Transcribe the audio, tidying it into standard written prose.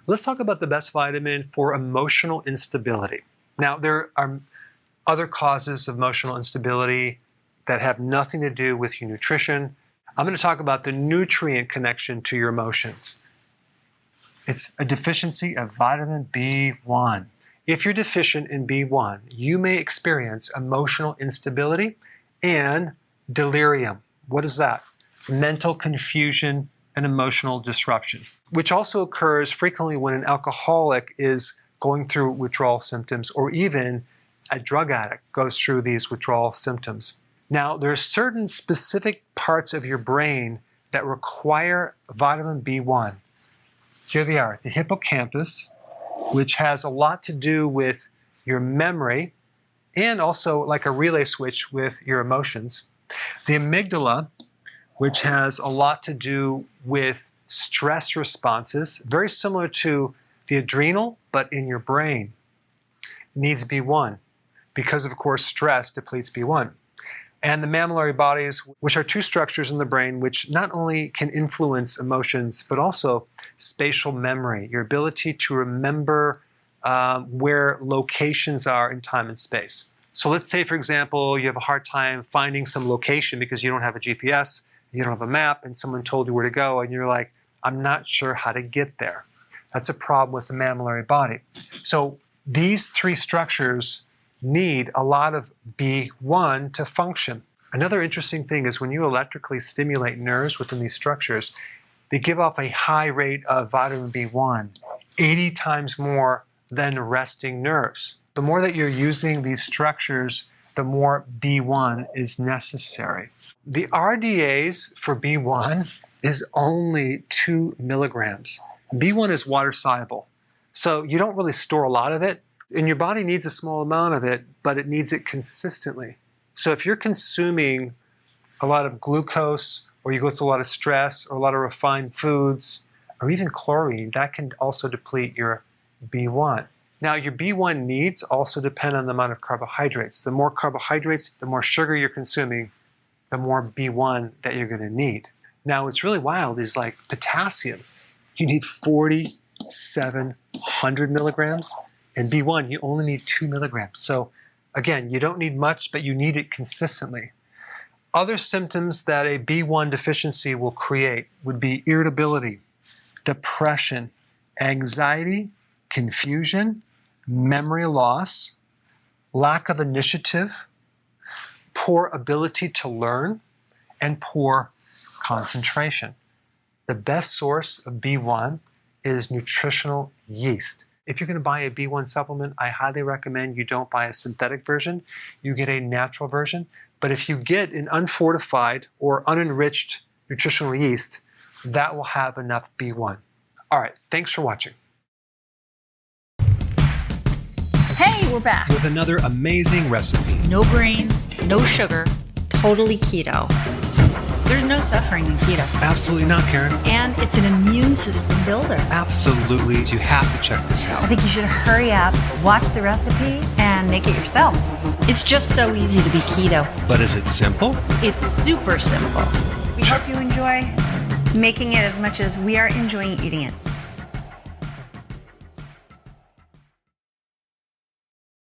Let's talk about the best vitamin for emotional instability. Now, there are other causes of emotional instability that have nothing to do with your nutrition. I'm going to talk about the nutrient connection to your emotions. It's a deficiency of vitamin B1. If you're deficient in B1, you may experience emotional instability and delirium. What is that? It's mental confusion and emotional disruption, which also occurs frequently when an alcoholic is going through withdrawal symptoms, or even a drug addict goes through these withdrawal symptoms. Now, there are certain specific parts of your brain that require vitamin B1. Here they are: the hippocampus, which has a lot to do with your memory and also like a relay switch with your emotions. The amygdala, which has a lot to do with stress responses, very similar to the adrenal, but in your brain, needs B1 because, of course, stress depletes B1. And the mammillary bodies, which are two structures in the brain which not only can influence emotions, but also spatial memory, your ability to remember where locations are in time and space. So let's say, for example, you have a hard time finding some location because you don't have a GPS, you don't have a map, and someone told you where to go, and you're like, I'm not sure how to get there. That's a problem with the mammillary body. So these three structures need a lot of B1 to function. Another interesting thing is when you electrically stimulate nerves within these structures, they give off a high rate of vitamin B1, 80 times more than resting nerves. The more that you're using these structures, the more B1 is necessary. The RDAs for B1 is only 2 milligrams. B1 is water soluble, so you don't really store a lot of it. And your body needs a small amount of it, but it needs it consistently. So if you're consuming a lot of glucose, or you go through a lot of stress, or a lot of refined foods, or even chlorine, that can also deplete your B1. Now, your B1 needs also depend on the amount of carbohydrates. The more carbohydrates, the more sugar you're consuming, the more B1 that you're going to need. Now, what's really wild is like potassium. You need 4,700 milligrams. And B1, you only need 2 milligrams. So again, you don't need much, but you need it consistently. Other symptoms that a B1 deficiency will create would be irritability, depression, anxiety, confusion, memory loss, lack of initiative, poor ability to learn, and poor concentration. The best source of B1 is nutritional yeast. If you're going to buy a B1 supplement, I highly recommend you don't buy a synthetic version. You get a natural version. But if you get an unfortified or unenriched nutritional yeast, that will have enough B1. All right, thanks for watching. Hey, we're back. With another amazing recipe. No grains, no sugar, totally keto. There's no suffering in keto. Absolutely not, Karen. And it's an immune system builder. Absolutely. You have to check this out. I think you should hurry up, watch the recipe, and make it yourself. It's just so easy to be keto. But is it simple? It's super simple. We hope you enjoy making it as much as we are enjoying eating it.